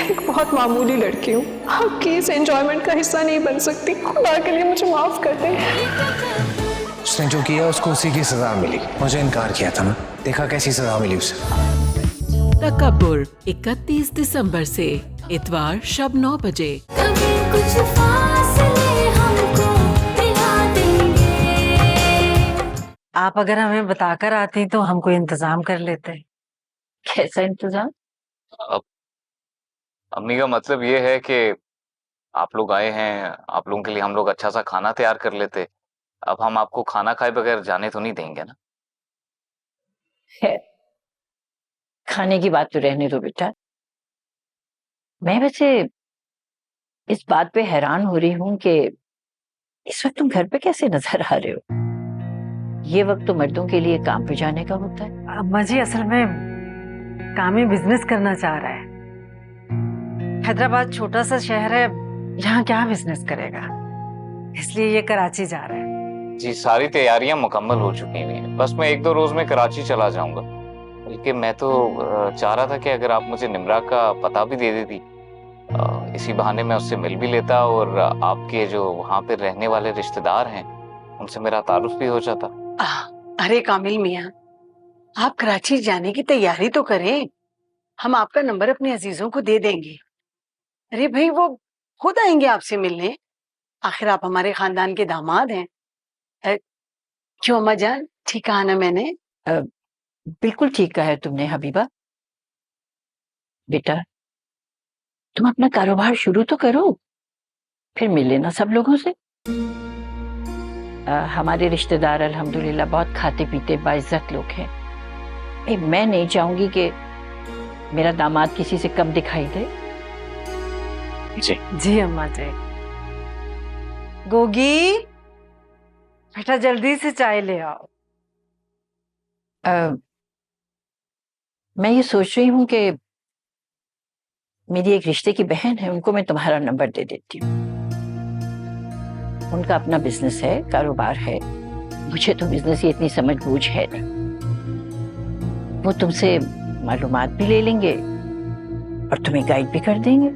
एक बहुत मामूली लड़की हूँ, आपकी इस एंजॉयमेंट का हिस्सा नहीं बन सकती। खुदा के लिए मुझे माफ कर दें। उसने जो किया उसको उसी की सजा मिली। मुझे इनकार किया था ना, देखा कैसी सजा मिली उसे। तकब्बुर 31 दिसंबर से इतवार शब 9 बजे। कुछ फासले हमको मिला देंगे। आप अगर हमें बताकर आती तो हम कोई इंतजाम कर लेते। कैसा इंतजाम? अब अम्मी का मतलब ये है कि आप लोग आए हैं, आप लोगों के लिए हम लोग अच्छा सा खाना तैयार कर लेते। अब हम आपको खाना खाए बगैर जाने तो नहीं देंगे ना। खैर, खाने की बात तो रहने दो बेटा। मैं वैसे इस बात पे हैरान हो रही हूँ कि इस वक्त तुम घर पे कैसे नजर आ रहे हो। ये वक्त तो मर्दों के लिए काम पे जाने का होता है। अम्मा जी असल में कामी बिजनेस करना चाह रहा है। हैदराबाद छोटा सा शहर है, यहाँ क्या बिजनेस करेगा, इसलिए ये कराची जा रहा है। जी, सारी तैयारियां मुकम्मल हो चुकी हुई हैं। बस मैं 1-2 रोज में कराची चला जाऊंगा। बल्कि मैं तो चाह रहा था कि अगर आप मुझे निमरा का पता भी दे देती, इसी बहाने मैं उससे मिल भी लेता और आपके जो वहां पे रहने वाले रिश्तेदार हैं उनसे मेरा तारुफ भी हो जाता। अरे कामिल मियाँ, आप कराची जाने की तैयारी तो करें। हम आपका नंबर अपने अजीजों को दे देंगे। अरे भाई, वो खुद आएंगे आपसे मिलने। आखिर आप हमारे खानदान के दामाद हैं। क्यों अम्मा जान, ठीक कहा ना मैंने? बिल्कुल ठीक कहा है तुमने हबीबा। बेटा तुम अपना कारोबार शुरू तो करो, फिर मिल लेना सब लोगों से। हमारे रिश्तेदार अल्हम्दुलिल्लाह बहुत खाते पीते बाइज्जत लोग हैं। मैं नहीं चाहूंगी कि मेरा दामाद किसी से कम दिखाई दे। जी जी अम्मा जी। गोगी बेटा जल्दी से चाय ले आओ। मैं ये सोच रही हूँ कि मेरी एक रिश्ते की बहन है, उनको मैं तुम्हारा नंबर दे देती हूँ। उनका अपना बिजनेस है, कारोबार है। मुझे तो बिजनेस की इतनी समझ बूझ है नहीं। वो तुमसे मालूमात भी ले लेंगे और तुम्हें गाइड भी कर देंगे।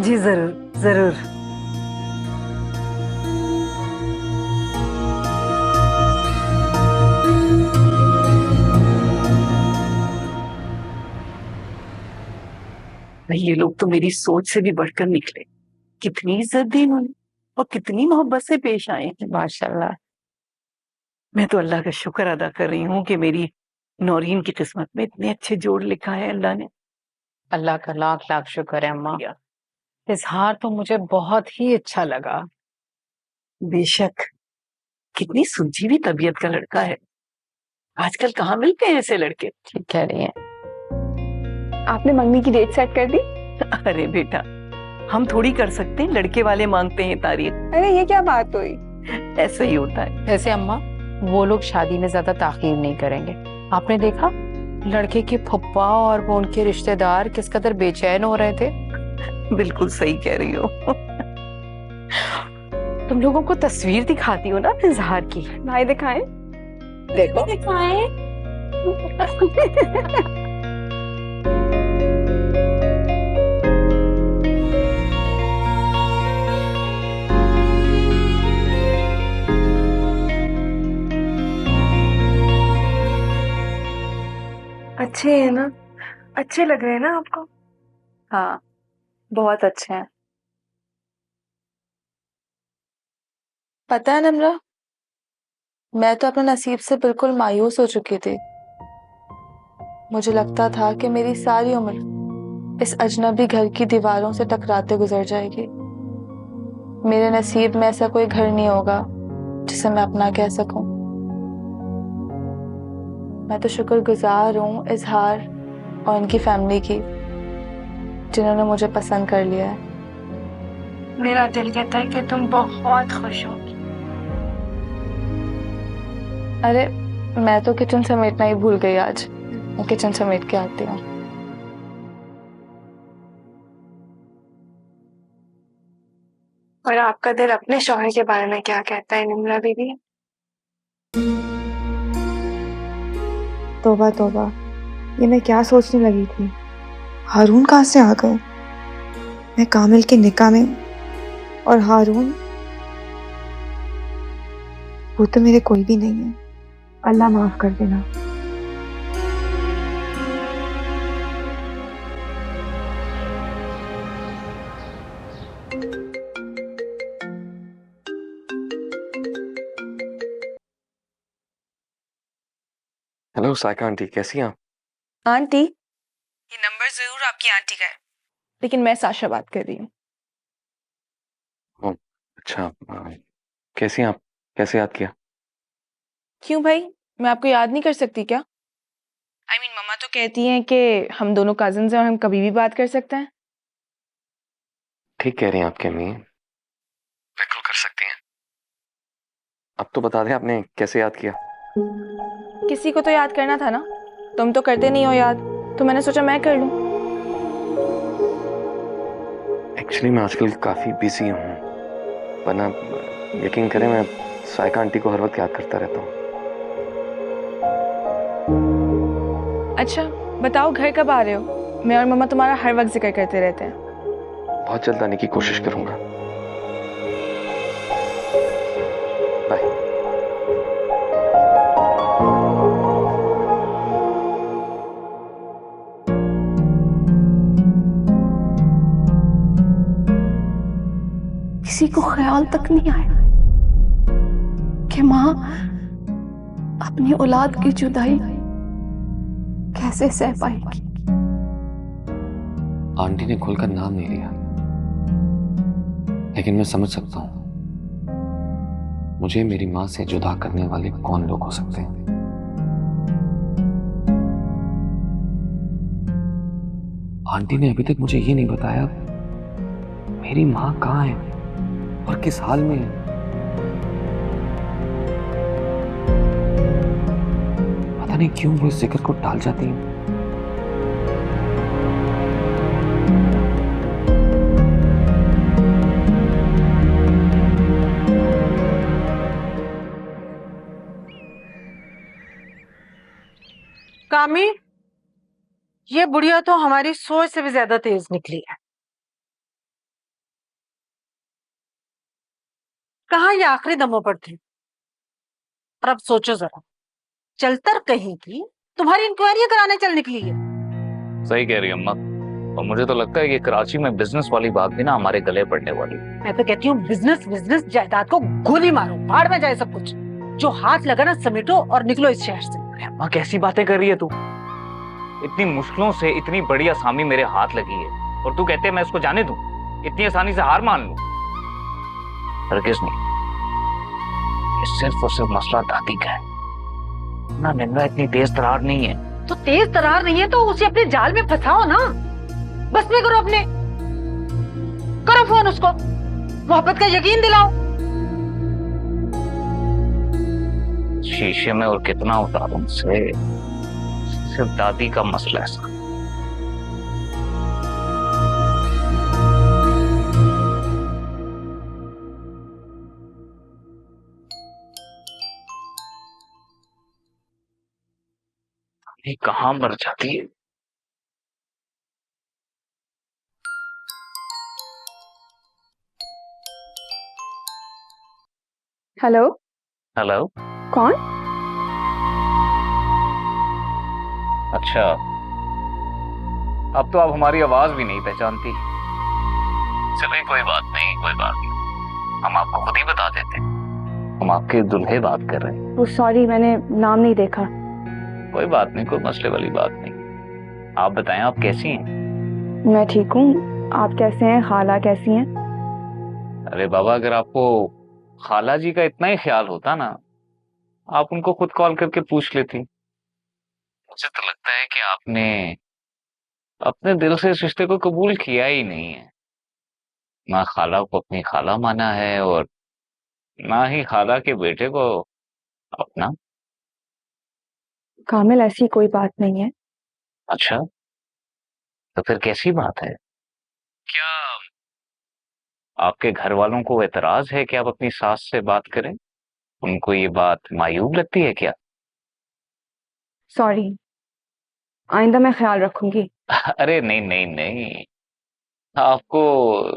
जी जरूर जरूर। ये लोग तो मेरी सोच से भी बढ़कर निकले। कितनी इज्जत दी इन्होंने और कितनी मोहब्बत से पेश आए हैं, माशाल्लाह। मैं तो अल्लाह का शुक्र अदा कर रही हूँ कि मेरी नौरीन की किस्मत में इतने अच्छे जोड़ लिखा है अल्लाह ने। अल्लाह का लाख लाख शुक्र है अम्मा। इजहार तो मुझे बहुत ही अच्छा लगा। बेशक, कितनी सुलझी हुई तबीयत का लड़का है। आजकल कहाँ मिलते हैं ऐसे लड़के। ठीक कह रही हैं। आपने मंगनी की डेट सेट कर दी? अरे बेटा, हम थोड़ी कर सकते हैं, लड़के वाले मांगते हैं तारीख। अरे ये क्या बात हुई? ऐसा ही होता है। वैसे अम्मा, वो लोग शादी में ज्यादा ताखीर नहीं करेंगे। आपने देखा लड़के की फुप्पा और वो उनके रिश्तेदार किस कदर बेचैन हो रहे थे। बिल्कुल सही कह रही हो। तुम लोगों को तस्वीर दिखाती हो ना इजहार की। भाई दिखाएं। देखो दिखाएं। अच्छे हैं ना? अच्छे लग रहे हैं ना आपको? हाँ, बहुत अच्छे हैं। पता है नम्रा, मैं तो अपने नसीब से बिल्कुल मायूस हो चुकी थी। मुझे लगता था कि मेरी सारी उम्र इस अजनबी घर की दीवारों से टकराते गुजर जाएगी। मेरे नसीब में ऐसा कोई घर नहीं होगा जिसे मैं अपना कह सकूं। मैं तो शुक्रगुजार हूँ इजहार और इनकी फैमिली की, जिन्होंने मुझे पसंद कर लिया है। मेरा दिल कहता है कि तुम बहुत खुश होगी। अरे मैं तो किचन समेटना ही भूल गई आज। मैं किचन समेट के आती हूँ। और आपका दिल अपने शौहर के बारे में क्या कहता है निम्रा बीबी? तौबा तौबा, ये मैं क्या सोचने लगी थी। हारून कहाँ से आ गए? मैं कामिल के निकाह में हूँ और हारून, वो तो मेरे कोई भी नहीं है। अल्लाह माफ कर देना। हेलो साइका आंटी, कैसी हैं आप? आंटी, ये नंबर जरूर आपकी आंटी का है, लेकिन मैं साशा बात कर रही हूँ। ओह, अच्छा। कैसी हैं आप? कैसे याद किया? क्यों भाई, मैं आपको याद नहीं कर सकती क्या? मम्मा तो कहती हैं कि हम दोनों कजिन्स हैं और हम कभी भी बात कर सकते हैं। ठीक कह रही हैं आपकी अम्मी, बिल्कुल कर सकती हैं। अब तो बता दें आपने कैसे याद किया? किसी को तो याद करना था ना, तुम तो करते नहीं हो याद, तो मैंने सोचा मैं कर लूं। एक्चुअली मैं आजकल काफ़ी बिजी हूँ, वरना यकीन करें मैं साइका आंटी को हर वक्त याद करता रहता हूँ। अच्छा बताओ, घर कब आ रहे हो? मैं और मम्मा तुम्हारा हर वक्त जिक्र करते रहते हैं। बहुत जल्द आने की कोशिश करूंगा। बाय। किसी को ख्याल तक नहीं आया कि माँ अपनी औलाद की जुदाई कैसे सह पाएगी। आंटी ने खुलकर नाम नहीं लिया, लेकिन मैं समझ सकता हूँ मुझे मेरी माँ से जुदा करने वाले कौन लोग हो सकते हैं। आंटी ने अभी तक मुझे ये नहीं बताया मेरी माँ कहाँ है और किस हाल में है। पता नहीं क्यों वो इस जिक्र को टाल जाती है। कामी, ये बुढ़िया तो हमारी सोच से भी ज्यादा तेज निकली है। कहाँ ये आखिरी दमों पर थी। और अब सोचो जरा, चलतर कहीं की तुम्हारी इंक्वायरी कराने चल निकली है। सही कह रही है अम्मा, और मुझे तो लगता है कि कराची में बिजनेस वाली बात भी ना हमारे गले पड़ने वाली। मैं तो कहती हूँ बिजनेस बिजनेस, जायदाद को गोली मारो, भाड़ में जाए सब कुछ। जो हाथ लगा ना समेटो और निकलो इस शहर से। अरे अम्मा कैसी बातें कर रही है तू? इतनी मुश्किलों से इतनी बड़ी आसामी मेरे हाथ लगी है और तू कहते है मैं उसको जाने दूं? इतनी आसानी से हार मान लूं? हरगिज़ नहीं। ये सिर्फ और सिर्फ मसला दादी का है ना। निम्रा इतनी तेज तरार नहीं है। तो तेज तरार नहीं है तो उसे अपने जाल में फंसाओ ना। बस में करो अपने, करो फोन उसको, मोहब्बत का यकीन दिलाओ। शीशे में और कितना उतारूं से सिर्फ दादी का मसला है। ये कहाँ मर जाती है? हेलो। हेलो। कौन? अच्छा, अब तो आप हमारी आवाज भी नहीं पहचानती। चलो कोई बात नहीं, कोई बात नहीं, हम आपको खुद ही बता देते हैं। हम आपके दूल्हे बात कर रहे हैं। ओ सॉरी, मैंने नाम नहीं देखा। कोई बात नहीं, कोई मसले वाली बात नहीं। आप बताएं, आप कैसी हैं? मैं ठीक हूँ, आप कैसे हैं? खाला कैसी हैं? अरे बाबा, अगर आपको खाला जी का इतना ही ख्याल होता ना, आप उनको खुद कॉल करके पूछ लेती। मुझे तो लगता है कि आपने अपने दिल से इस रिश्ते को कबूल किया ही नहीं है। ना खाला को अपनी खाला माना है और ना ही खाला के बेटे को अपना। कामिल, ऐसी कोई बात नहीं है। अच्छा, तो फिर कैसी बात है? क्या आपके घर वालों को एतराज है कि आप अपनी सास से बात करें? उनको ये बात मायूब लगती है क्या? सॉरी, आइंदा मैं ख्याल रखूंगी। अरे नहीं नहीं नहीं, आपको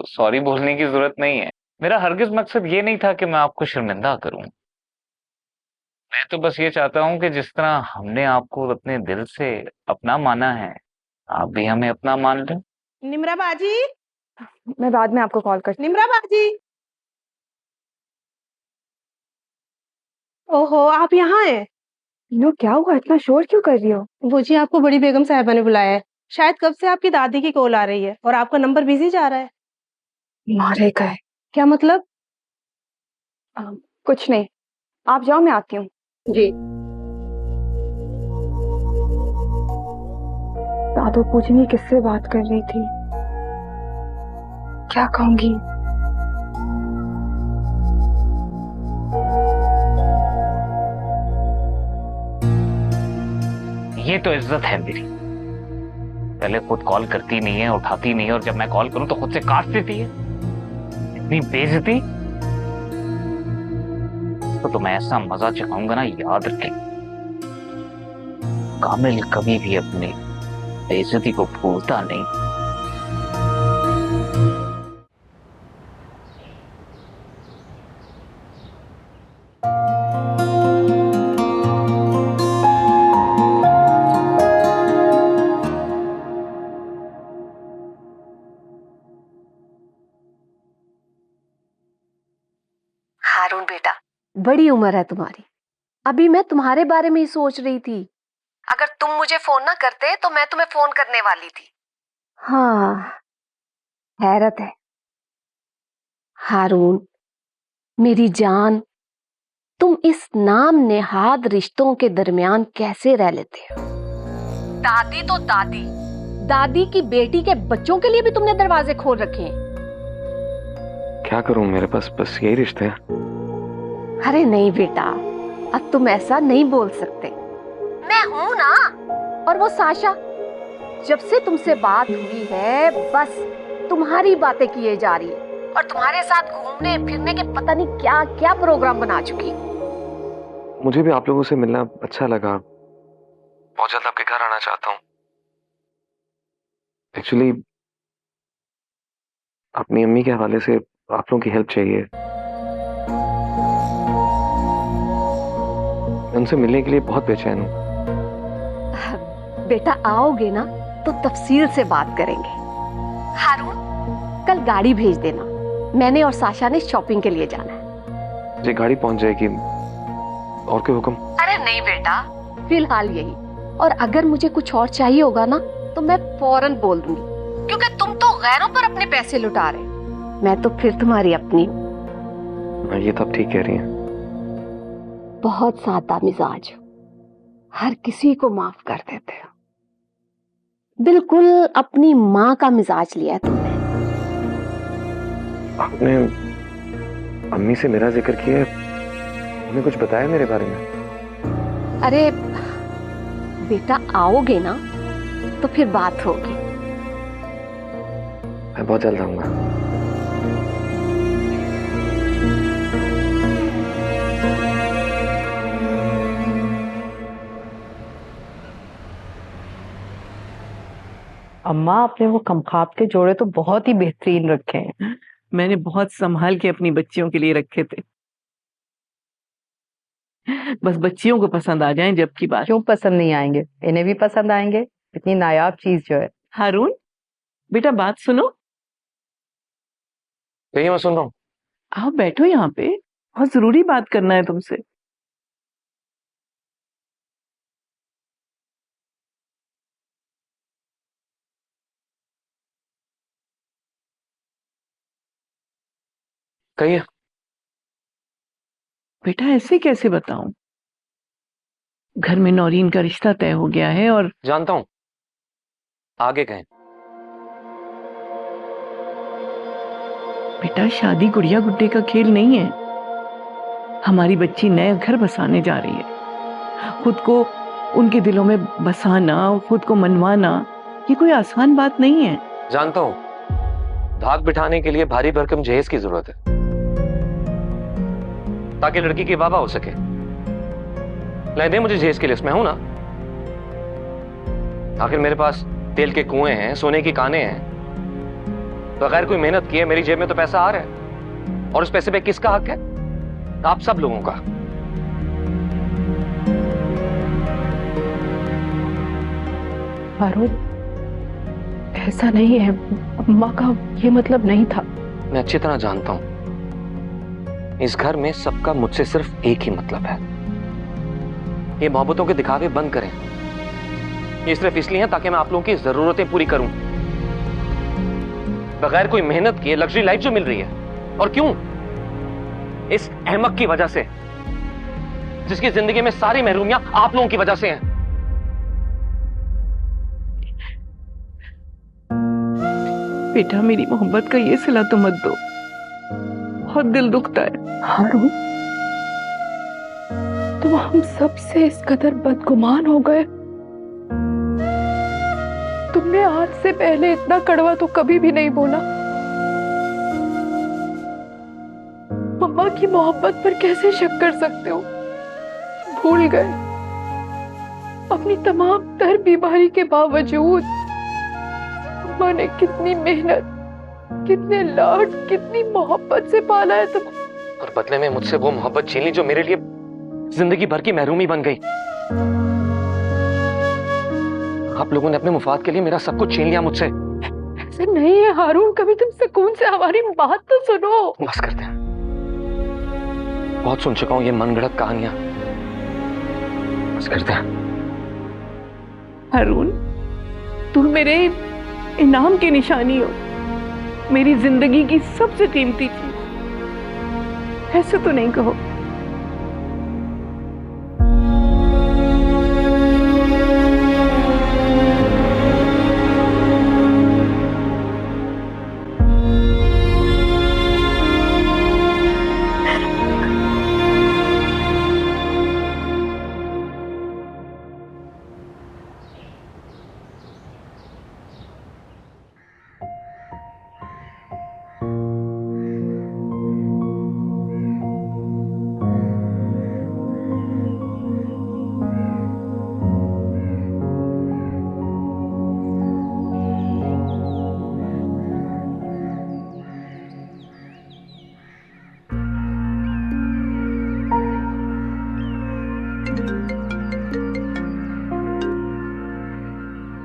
सॉरी बोलने की जरूरत नहीं है। मेरा हरगिज मकसद ये नहीं था कि मैं आपको शर्मिंदा करूं। मैं तो बस ये चाहता हूं कि जिस तरह हमने आपको अपने दिल से अपना माना है, आप भी हमें अपना मान लें। निम्रा बाजी, मैं बाद में आपको कॉल करती निम्रा बाजी। ओहो, आप यहाँ हैं? हूँ। क्या हुआ, इतना शोर क्यों कर रही हो? वो जी आपको बड़ी बेगम साहिबा ने बुलाया है। शायद कब से आपकी दादी की कॉल आ रही है और आपका नंबर बिजी जा रहा है। मारे गए। क्या मतलब? कुछ नहीं, आप जाओ, मैं आती हूँ। जी। दादू पूछनी किससे बात कर रही थी, क्या कहूंगी? ये तो इज्जत है मेरी। पहले खुद कॉल करती नहीं है, उठाती नहीं है, और जब मैं कॉल करूं तो खुद से काट देती है। इतनी बेइज्जती। तो मैं ऐसा मजा चखाऊंगा ना, याद रखें, कामिल कभी भी अपनी बेइज्जती को भूलता नहीं। हारून बेटा, बड़ी उम्र है तुम्हारी, अभी मैं तुम्हारे बारे में ही सोच रही थी। अगर तुम मुझे फोन ना करते तो मैं तुम्हें फोन करने वाली थी। हाँ, हैरत है हारून, मेरी जान, तुम इस नाम नेहाद रिश्तों के दरमियान कैसे रह लेते हो? दादी तो दादी, दादी की बेटी के बच्चों के लिए भी तुमने दरवाजे खोल रखे हैं। क्या करूं, मेरे पास बस यही रिश्ते हैं। अरे नहीं बेटा, अब तुम ऐसा नहीं बोल सकते। मैं हूं ना। और वो साशा, जब से तुमसे बात हुई है बस तुम्हारी बातें किए जा रही है और तुम्हारे साथ घूमने फिरने के पता नहीं क्या क्या प्रोग्राम बना चुकी। मुझे भी आप लोगों से मिलना अच्छा लगा। बहुत जल्द आपके घर आना चाहता हूँ। एक्चुअली अपनी अम्मी के हवाले से आप लोगों की हेल्प चाहिए। मैं उनसे मिलने के लिए बहुत बेचैन हूँ। बेटा आओगे ना तो तफसील से बात करेंगे। हारून, कल गाड़ी भेज देना, मैंने और साशा ने शॉपिंग के लिए जाना है। जी गाड़ी पहुंच जाएगी, और कोई हुक्म? अरे नहीं बेटा, फिलहाल यही, और अगर मुझे कुछ और चाहिए होगा ना तो मैं फौरन बोल दूंगी, क्योंकि तुम तो गैरों पर अपने पैसे लुटा रहे हो, मैं तो फिर तुम्हारी अपनी हूँ। ये तो आप ठीक कह रही हैं। बहुत सादा मिजाज हो, हर किसी को माफ कर देते हो, बिल्कुल अपनी माँ का मिजाज लिया है तुमने। आपने अम्मी से मेरा जिक्र किया, उन्हें कुछ बताया मेरे बारे में? अरे बेटा आओगे ना तो फिर बात होगी। मैं बहुत जल्द आऊंगा। अम्मा, आपने वो कमखाब के जोड़े तो बहुत ही बेहतरीन रखे हैं। मैंने बहुत संभाल के अपनी बच्चियों के लिए रखे थे। बस बच्चियों को पसंद आ जाएं जब की बात। क्यों पसंद नहीं आएंगे, इन्हें भी पसंद आएंगे। इतनी नायाब चीज जो है। हारून बेटा, बात सुनो। कहिए, मैं सुन रहा हूँ। आओ बैठो यहाँ पे, बहुत जरूरी बात करना है तुमसे। कहिए। बेटा ऐसे कैसे बताऊं, घर में नौरीन का रिश्ता तय हो गया है। और जानता हूं, आगे कहें। बेटा शादी गुड़िया गुड्डे का खेल नहीं है। हमारी बच्ची नया घर बसाने जा रही है। खुद को उनके दिलों में बसाना, खुद को मनवाना, ये कोई आसान बात नहीं है। जानता हूं, धाक बिठाने के लिए भारी भरकम जहेज की जरूरत है ताकि लड़की की बाबा हो सके। ले दे मुझे जहेज के लिए, मैं हूं ना। आखिर मेरे पास तेल के कुएं हैं, सोने की कानें हैं, बगैर कोई मेहनत किए मेरी जेब में तो पैसा आ रहा है, और उस पैसे पे किसका हक है? आप सब लोगों का। हारून, ऐसा नहीं है, अम्मा का ये मतलब नहीं था। मैं अच्छी तरह जानता हूं, इस घर में सबका मुझसे सिर्फ एक ही मतलब है। ये मोहब्बतों के दिखावे बंद करें। ये सिर्फ इसलिए है ताकि मैं आप लोगों की जरूरतें पूरी करूं, बगैर कोई मेहनत किए लग्जरी लाइफ जो मिल रही है। और क्यों? इस अहमक की वजह से, जिसकी जिंदगी में सारी महरूमियां आप लोगों की वजह से हैं। बेटा, मेरी मोहब्बत का ये सिला तो मत दो, बहुत दिल दुखता है। हारून, तुम हम सब से इस कदर बदगुमान हो गए। तुमने आज से पहले इतना कड़वा तो कभी भी नहीं बोला। मम्मा की मोहब्बत पर कैसे शक कर सकते हो? भूल गए अपनी तमाम तर बीमारी के बावजूद अम्मा ने कितनी मेहनत, कितने लाड, कितनी मोहब्बत से पाला है तुम। और बदले में मुझसे वो मोहब्बत छीन ली जो मेरे लिए जिंदगी भर की महरूमी बन गई। आप लोगों ने अपने मुफाद के लिए मेरा सब कुछ छीन लिया मुझसे। ऐसा नहीं है हारून, कभी तुम सुकून से हमारी बात तो सुनो। बस करते हैं, बहुत सुन चुका हूं ये मनगढ़ंत कहानियां। बस करते हैं। हारून, तुम मेरे इनाम की निशानी हो, मेरी जिंदगी की सबसे कीमती चीज। ऐसे तो नहीं कहो।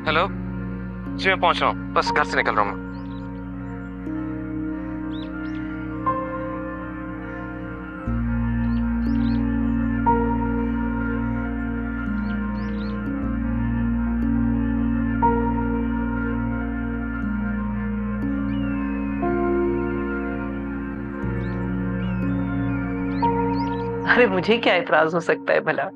हेलो जी, मैं पहुंच रहा हूँ, बस घर से निकल रहा हूँ। अरे मुझे क्या एतराज हो सकता है भला?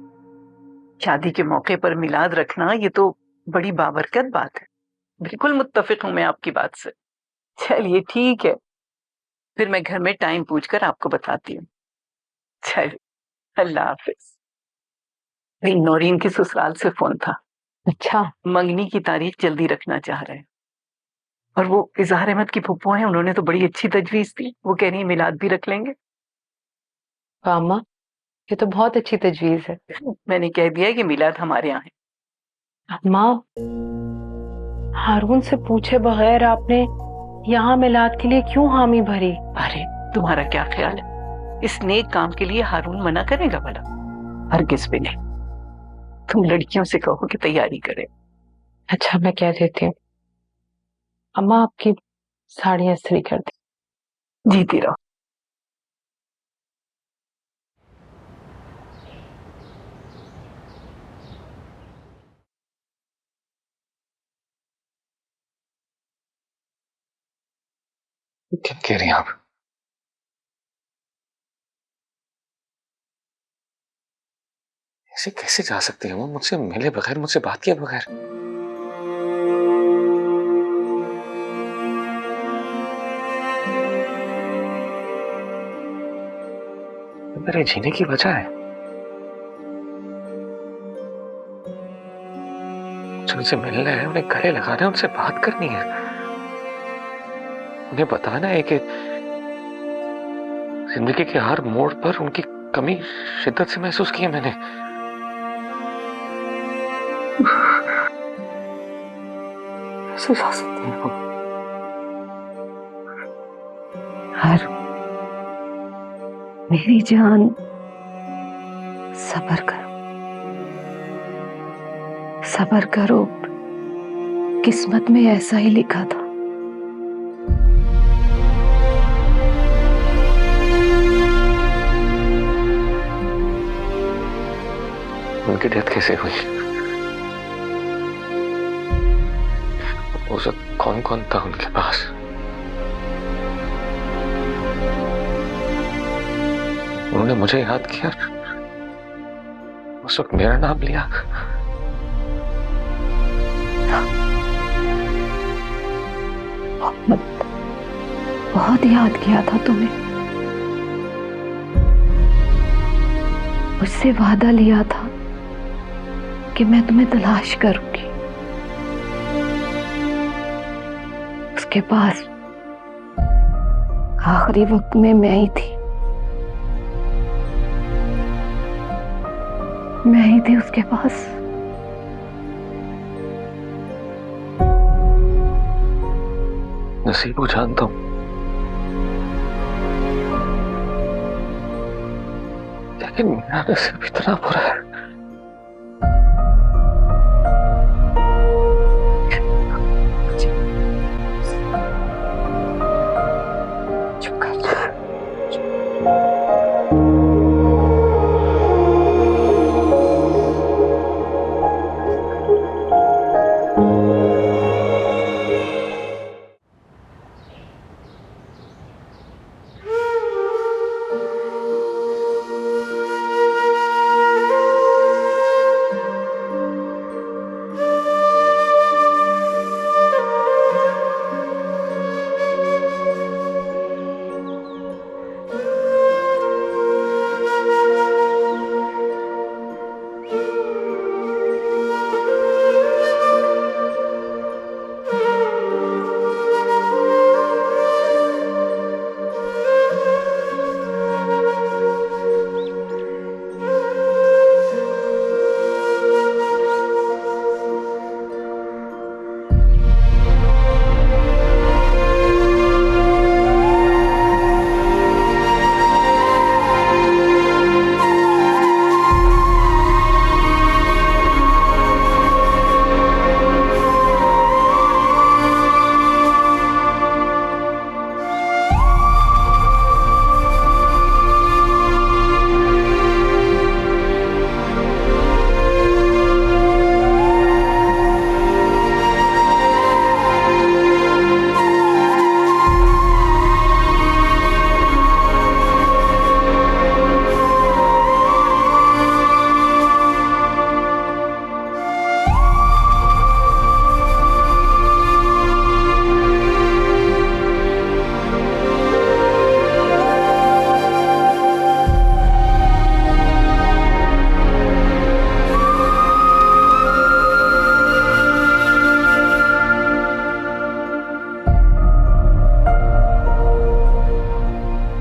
शादी के मौके पर मिलाद रखना ये तो बड़ी बाबरकत बात है। बिल्कुल मुत्तफिक हूं मैं आपकी बात से। चलिए ठीक है, फिर मैं घर में टाइम पूछकर आपको बताती हूँ। चलिए, अल्लाह हाफिज। नौरीन के ससुराल से फोन था। अच्छा, मंगनी की तारीख जल्दी रखना चाह रहे हैं, और वो इजहार अहमद की फुप्पो हैं, उन्होंने तो बड़ी अच्छी तजवीज दी। वो कह रही है मिलाद भी रख लेंगे। अम्मा, ये तो बहुत अच्छी तजवीज है। मैंने कह दिया है कि मिलाद हमारे यहाँ है। अम्मा, हारून से पूछे बगैर आपने यहाँ मिलाद के लिए क्यों हामी भरी? अरे तुम्हारा क्या ख्याल है, इस नेक काम के लिए हारून मना करेगा भला? हरगिज़ भी नहीं। तुम लड़कियों से कहो कि तैयारी करें। अच्छा, मैं कह देती हूँ। अम्मा, आपकी साड़ियाँ इस्त्री कर दी। जीती रहो। क्या कह रही हैं आप? ऐसे कैसे जा सकते हैं वो मुझसे मिले बगैर, मुझसे बात किए बगैर? मेरे जीने की वजह है। उनसे मिलना है, उन्हें गले लगाना है, उनसे बात करनी है, उन्हें बताना है कि जिंदगी के हर मोड़ पर उनकी कमी शिद्दत से महसूस की है मैंने। कैसे जा सकती हो? हर मेरी जान, सब्र करो, सब्र करो। किस्मत में ऐसा ही लिखा था। उनकी डेथ कैसे हुई? उस वक्त कौन कौन था उनके पास? उन्होंने मुझे याद किया, उस वक्त मेरा नाम लिया। बहुत याद किया था तुम्हें। मुझसे वादा लिया था कि मैं तुम्हें तलाश करूंगी। उसके पास आखिरी वक्त में मैं ही थी, मैं ही थी उसके पास। नसीब को जानता हूं, लेकिन मेरा नसीब इतना बुरा है। चुप कर।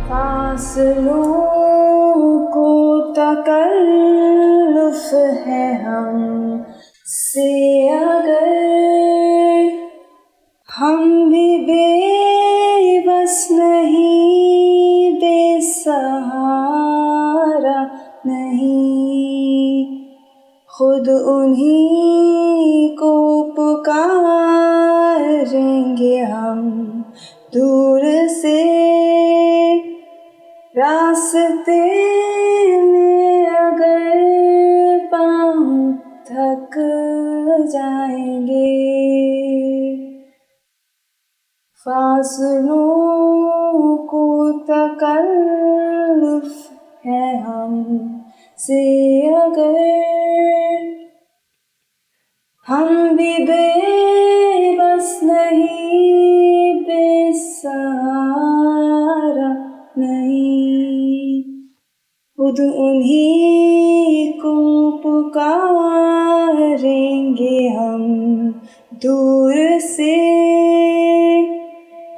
फासलों को तकल्लुफ है हम से, अगर हम भी बेबस नहीं, बेसहारा नहीं, खुद उन्हीं को पुकारेंगे हम दूर से। रास्ते में अगर पाँव थक जाएंगे, फासलों को तकल्लुफ है हम से, अगर हम भी बेबस नहीं, बेसहारा नहीं, खुद उन्हीं को पुकारेंगे हम दूर से।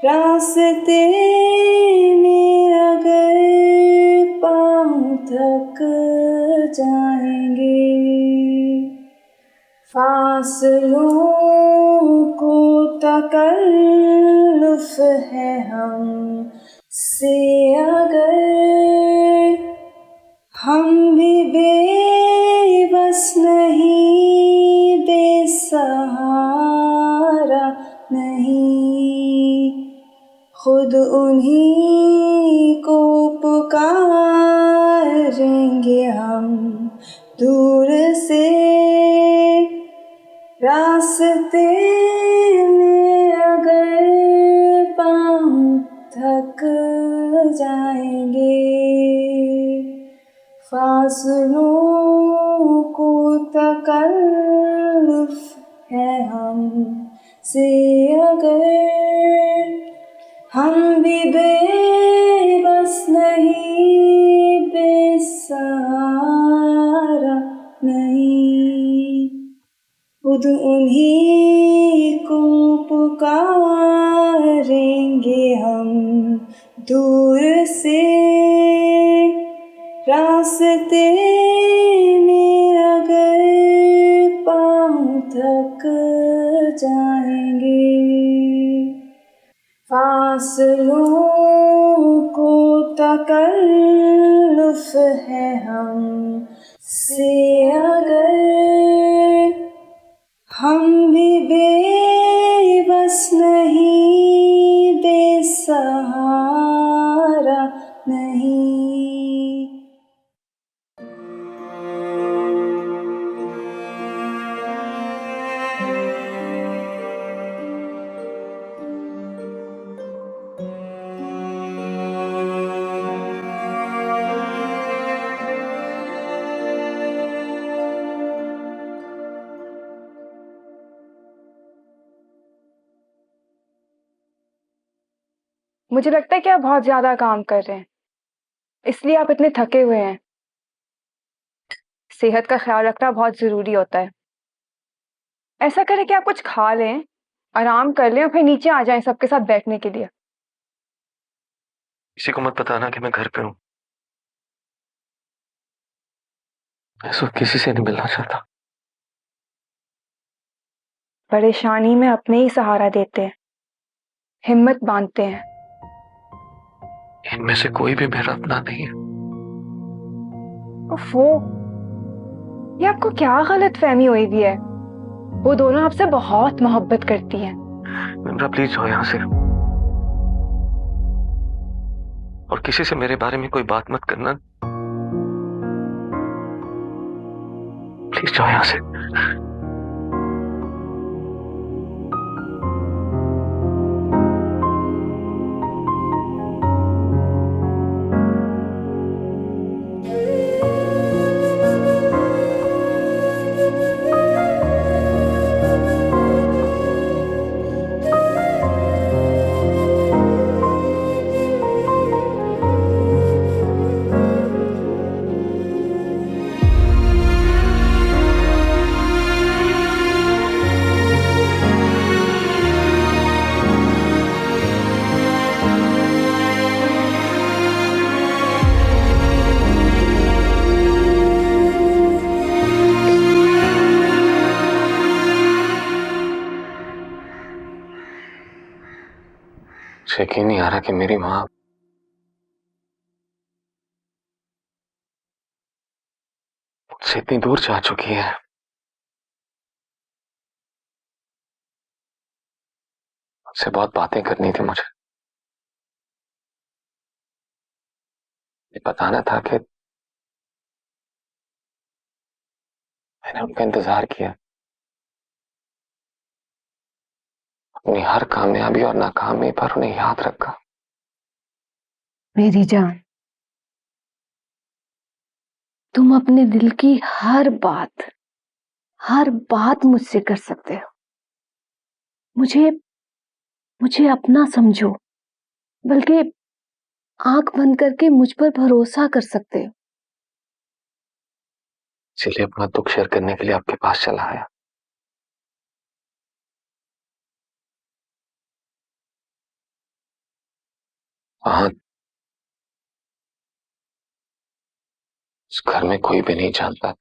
रास्ते में अगर पाँव थक जाएंगे, फासलों को तकल्लुफ़ है हम से अगर हम भी बेबस नहीं, बेसहारा नहीं, खुद उन्हीं को पुकारेंगे हम दूर से, रास्ते में अगर पाँव थक जाएंगे, फासलों को तकल्लुफ़ है हम से अगर हम भी बेबस नहीं, बेसहारा नहीं, खुद उन्हीं को पुकारेंगे हम दूर से, रास्ते में अगर पाँव थक जाएंगे, फासलों को तकल्लुफ़ है हम से अगर हम भी बेबस नहीं, बेसहारा नहीं। मुझे लगता है कि आप बहुत ज्यादा काम कर रहे हैं, इसलिए आप इतने थके हुए हैं। सेहत का ख्याल रखना बहुत जरूरी होता है। ऐसा करें कि आप कुछ खा लें, आराम कर लें और फिर नीचे आ जाएं सबके साथ बैठने के लिए। किसी को मत बताना कि मैं घर पे हूँ। मैं इस वक्त किसी से नहीं मिलना चाहता। परेशानी में अपने ही सहारा देते हैं, हिम्मत बांधते हैं। इनमें से कोई भी मेरा अपना नहीं है। वो ये आपको क्या गलत फहमी हुई भी है? वो दोनों आपसे बहुत मोहब्बत करती हैं। निम्रा प्लीज जाओ यहाँ से, और किसी से मेरे बारे में कोई बात मत करना। प्लीज जाओ यहाँ से। यकीन नहीं आ रहा कि मेरी माँ मुझसे इतनी दूर जा चुकी है। मुझसे बहुत बातें करनी थी मुझे। ये बताना था कि मैंने उनका इंतजार किया, अपनी हर कामयाबी और नाकामी पर उन्हें याद रखा। मेरी जान, तुम अपने दिल की हर बात मुझसे कर सकते हो। मुझे अपना समझो, बल्कि आंख बंद करके मुझ पर भरोसा कर सकते हो। इसलिए अपना दुख शेयर करने के लिए आपके पास चला आया। वहां इस घर में कोई भी नहीं जानता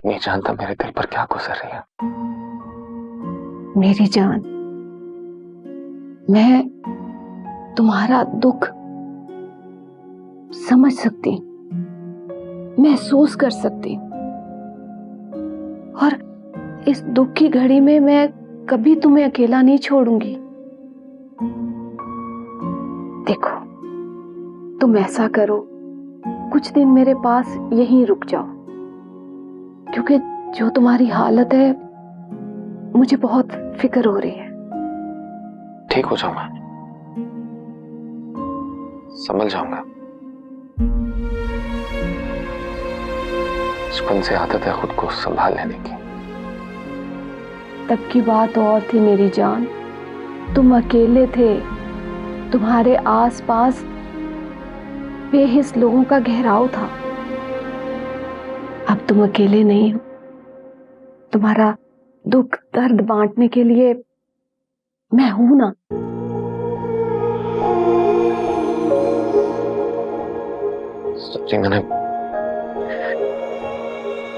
नहीं जानता मेरे दिल पर क्या गुजर रही है। मेरी जान, मैं तुम्हारा दुख समझ सकती, महसूस कर सकती, और इस दुख की घड़ी में मैं कभी तुम्हें अकेला नहीं छोड़ूंगी। देखो, तुम ऐसा करो, कुछ दिन मेरे पास यहीं रुक जाओ, क्योंकि जो तुम्हारी हालत है मुझे बहुत फिक्र हो रही है। ठीक हो जाऊंगा, संभल जाऊंगा। बचपन से आदत है खुद को संभाल लेने की। तब की बात और थी मेरी जान, तुम अकेले थे, तुम्हारे आसपास बेहिस लोगों का घेराव था। अब तुम अकेले नहीं हो, तुम्हारा दुख दर्द बांटने के लिए मैं हूं ना। सच्ची मैंने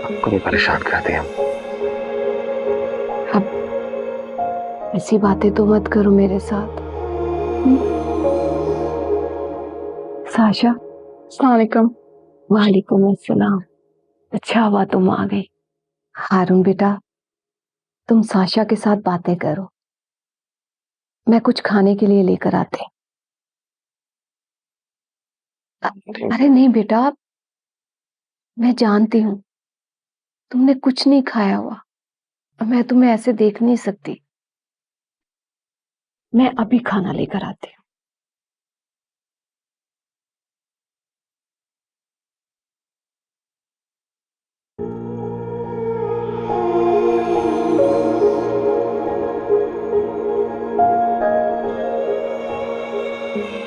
आपको भी परेशान कर दिया। अब ऐसी बातें तो मत करो मेरे साथ। साशा, अस्सलाम वालेकुम। वालेकुम अस्सलाम। अच्छा हुआ तुम आ गई। हारून बेटा, तुम साशा के साथ बातें करो, मैं कुछ खाने के लिए लेकर आते। अरे नहीं बेटा, मैं जानती हूँ तुमने कुछ नहीं खाया हुआ, मैं तुम्हें ऐसे देख नहीं सकती। मैं अभी खाना लेकर आती हूँ।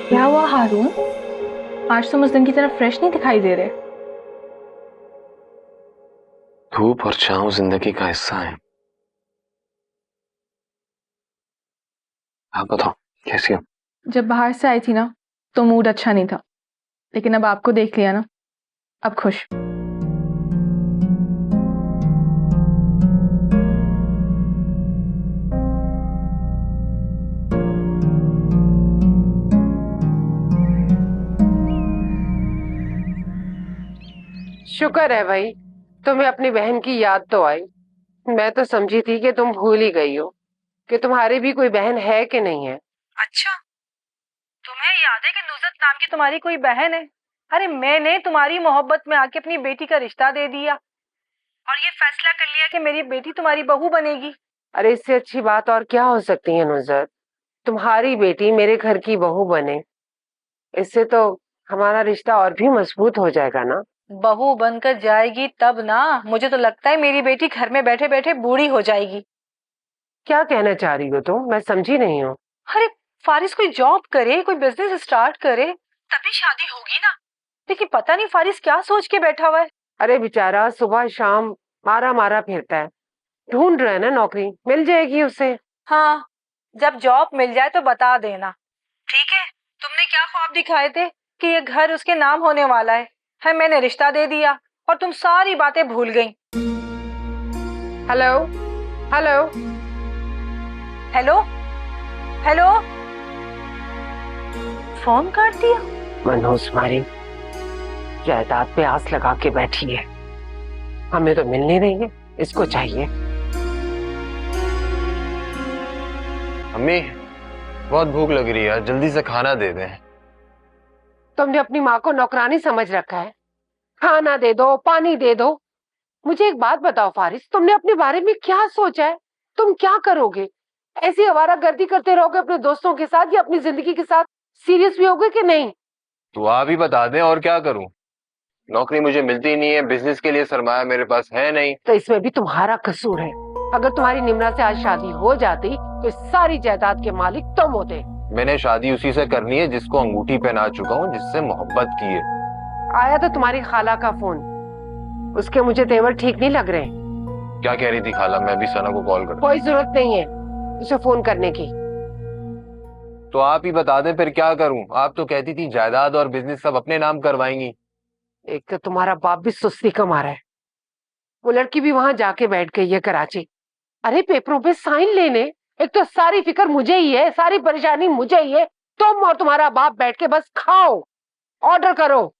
क्या हुआ हारून, आज तुम उस दिन की तरह फ्रेश नहीं दिखाई दे रहे। धूप और छांव जिंदगी का हिस्सा है। आप बताओ कैसी हो? जब बाहर से आई थी ना तो मूड अच्छा नहीं था, लेकिन अब आपको देख लिया ना, अब खुश। शुक्र है भाई, तुम्हें अपनी बहन की याद तो आई। मैं तो समझी थी कि तुम भूल ही गई हो कि तुम्हारी भी कोई बहन है कि नहीं है। अच्छा, तुम्हें याद है कि नुज़त नाम की तुम्हारी कोई बहन है? अरे मैंने तुम्हारी मोहब्बत में आके अपनी बेटी का रिश्ता दे दिया और ये फैसला कर लिया कि मेरी बेटी तुम्हारी बहू बनेगी। अरे इससे अच्छी बात और क्या हो सकती है नुज़त, तुम्हारी बेटी मेरे घर की बहू बने। इससे तो हमारा रिश्ता और भी मजबूत हो जाएगा ना। बहू बनकर जाएगी तब ना, मुझे तो लगता है मेरी बेटी घर में बैठे बैठे बूढ़ी हो जाएगी। क्या कहना चाह रही हो तुम? मैं समझी नहीं हूँ। अरे फारिस कोई जॉब करे, कोई बिजनेस स्टार्ट करे, तभी शादी होगी ना। लेकिन पता नहीं फारिस क्या सोच के बैठा हुआ है। अरे बेचारा सुबह शाम मारा मारा फिरता है, ढूंढ रहा है ना नौकरी, मिल जाएगी उसे। हाँ, जब जॉब मिल जाए तो बता देना, ठीक है? तुमने क्या ख्वाब दिखाए थे कि ये घर उसके नाम होने वाला है मैंने रिश्ता दे दिया और तुम सारी बातें भूल गई। Hello hello hello hello, phone काट दिया। मनोज मारी जायदाद पे आस लगा के बैठी है, हमें तो मिल नहीं रही है, इसको चाहिए। अम्मी, बहुत भूख लग रही है, जल्दी से खाना दे दें। तुमने अपनी माँ को नौकरानी समझ रखा है, खाना दे दो, पानी दे दो। मुझे एक बात बताओ फारिस, तुमने अपने बारे में क्या सोचा है? तुम क्या करोगे? ऐसी आवारागर्दी करते रहोगे अपने दोस्तों के साथ या अपनी जिंदगी के साथ सीरियस भी होगे कि नहीं? तो आप ही बता दें और क्या करूं? नौकरी मुझे मिलती नहीं है, बिजनेस के लिए सरमाया मेरे पास है नहीं। तो इसमें भी तुम्हारा कसूर है। अगर तुम्हारी निम्रा से आज शादी हो जाती तो इस सारी जायदाद के मालिक तुम होते। मैंने शादी उसी से करनी है जिसको अंगूठी पहना चुका हूँ, जिससे मोहब्बत की है। आया तो तुम्हारी खाला का फोन, उसके मुझे तेवर ठीक नहीं लग रहे। क्या कह रही थी खाला? मैं भी सना को कॉल कर। कोई जरूरत नहीं है उसे फोन करने की। तो आप ही बता दें फिर क्या करूं? आप तो कहती थी जायदाद और बिजनेस सब अपने नाम करवाएंगी। एक तो तुम्हारा बाप भी सुस्ती कमा रहा है, वो लड़की भी वहां जाके बैठ गई है कराची। अरे पेपरों पे साइन लेने। एक तो सारी फिक्र मुझे ही है, सारी परेशानी मुझे ही है। तुम और तुम्हारा बाप बैठ के बस खाओ, ऑर्डर करो।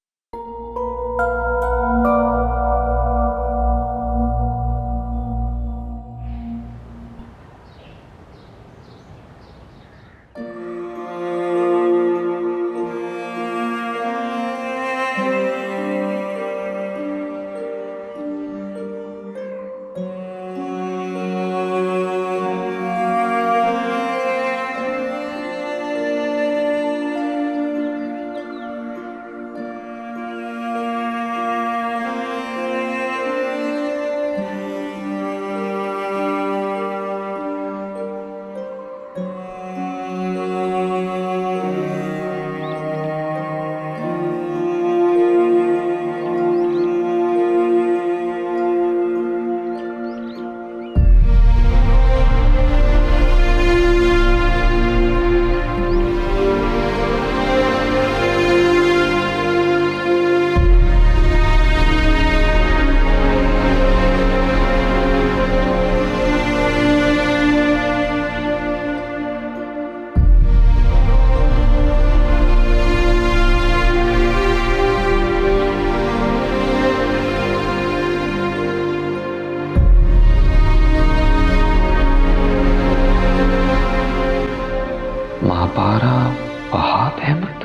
महापारा वहाब अहमद।